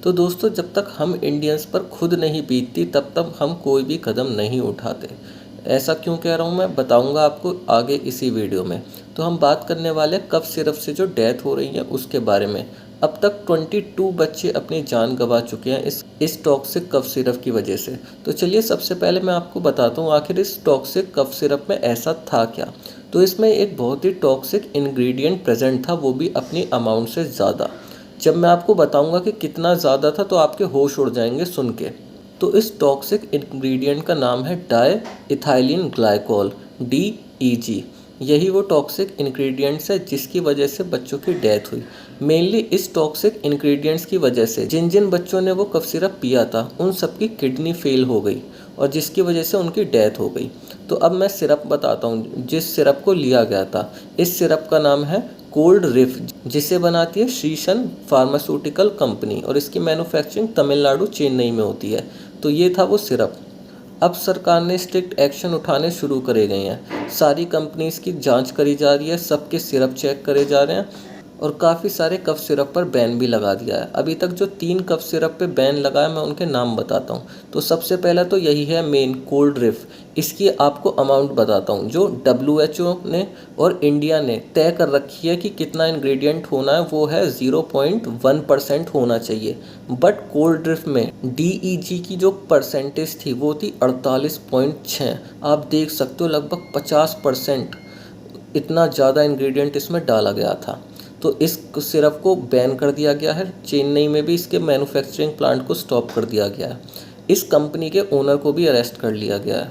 तो दोस्तों, जब तक हम इंडियंस पर खुद नहीं बीतती तब तक हम कोई भी कदम नहीं उठाते। ऐसा क्यों कह रहा हूँ मैं बताऊँगा आपको आगे इसी वीडियो में। तो हम बात करने वाले कफ सिरप से जो डेथ हो रही है उसके बारे में। अब तक 22 बच्चे अपनी जान गंवा चुके हैं इस टॉक्सिक कफ सिरप की वजह से। तो चलिए सबसे पहले मैं आपको बताता हूँ आखिर इस टॉक्सिक कफ सिरप में ऐसा था क्या। तो इसमें एक बहुत ही टॉक्सिक इंग्रेडिएंट प्रेजेंट था, वो भी अपनी अमाउंट से ज़्यादा। जब मैं आपको बताऊंगा कि कितना ज़्यादा था तो आपके होश उड़ जाएंगे सुन के। तो इस टॉक्सिक इंग्रेडिएंट का नाम है डाई इथाइलिन ग्लाइकोल, DEG। यही वो टॉक्सिक इंग्रेडिएंट्स है जिसकी वजह से बच्चों की डेथ हुई। मेनली इस टॉक्सिक इंग्रेडिएंट्स की वजह से जिन जिन बच्चों ने वो कफ सिरप पिया था उन सबकी किडनी फेल हो गई और जिसकी वजह से उनकी डेथ हो गई। तो अब मैं सिरप बताता हूँ जिस सिरप को लिया गया था। इस सिरप का नाम है कोल्ड रिफ, जिसे बनाती है श्रीशन फार्मास्यूटिकल कंपनी और इसकी मैन्युफैक्चरिंग तमिलनाडु चेन्नई में होती है। तो ये था वो सिरप। अब सरकार ने स्ट्रिक्ट एक्शन उठाने शुरू करे गए हैं। सारी कंपनीज की जांच करी जा रही है, सबके सिरप चेक करे जा रहे हैं और काफ़ी सारे कफ सिरप पर बैन भी लगा दिया है। अभी तक जो 3 कफ सिरप पे बैन लगा है मैं उनके नाम बताता हूँ। तो सबसे पहला तो यही है मेन कोल्ड रिफ। इसकी आपको अमाउंट बताता हूँ जो WHO ने और इंडिया ने तय कर रखी है कि कितना इंग्रेडिएंट होना है, वो है 0.1% होना चाहिए। बट कोल्ड रिफ में DEG की जो परसेंटेज थी वो थी 48.6। आप देख सकते हो लगभग 50% इतना ज़्यादा इंग्रेडिएंट इसमें डाला गया था। तो इस सिरप को बैन कर दिया गया है। चेन्नई में भी इसके मैन्युफैक्चरिंग प्लांट को स्टॉप कर दिया गया है। इस कंपनी के ओनर को भी अरेस्ट कर लिया गया है।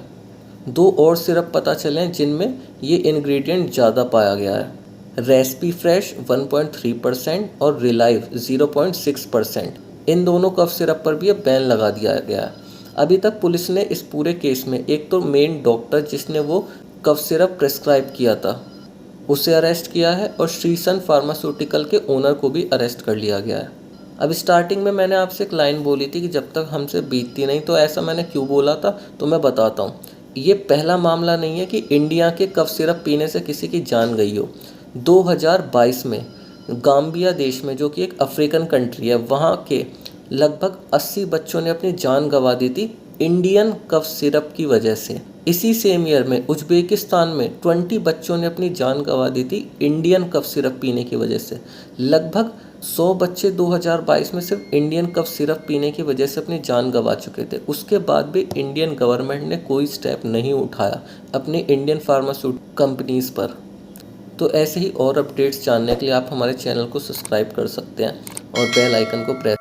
2 और सिरप पता चले हैं जिनमें ये इंग्रेडिएंट ज़्यादा पाया गया है। रेसिपी फ्रेश 1.3% और रिलाइव 0.6%। इन दोनों कफ सिरप पर भी अब बैन लगा दिया गया है। अभी तक पुलिस ने इस पूरे केस में एक तो मेन डॉक्टर जिसने वो कफ सिरप प्रेस्क्राइब किया था उसे अरेस्ट किया है और श्रीसन फार्मास्यूटिकल के ओनर को भी अरेस्ट कर लिया गया है। अब स्टार्टिंग में मैंने आपसे एक लाइन बोली थी कि जब तक हमसे बीतती नहीं, तो ऐसा मैंने क्यों बोला था तो मैं बताता हूँ। ये पहला मामला नहीं है कि इंडिया के कफ सिरप पीने से किसी की जान गई हो। 2022 में गाम्बिया देश में, जो कि एक अफ्रीकन कंट्री है, वहाँ के लगभग 80 बच्चों ने अपनी जान गंवा दी थी इंडियन कफ सिरप की वजह से। इसी सेम ईयर में उज्बेकिस्तान में 20 बच्चों ने अपनी जान गंवा दी थी इंडियन कफ सिरप पीने की वजह से। लगभग 100 बच्चे 2022 में सिर्फ इंडियन कफ सिरप पीने की वजह से अपनी जान गंवा चुके थे। उसके बाद भी इंडियन गवर्नमेंट ने कोई स्टेप नहीं उठाया अपनी इंडियन फार्मास्यूटिकल कंपनीज पर। तो ऐसे ही और अपडेट्स जानने के लिए आप हमारे चैनल को सब्सक्राइब कर सकते हैं और बेल आइकन को प्रेस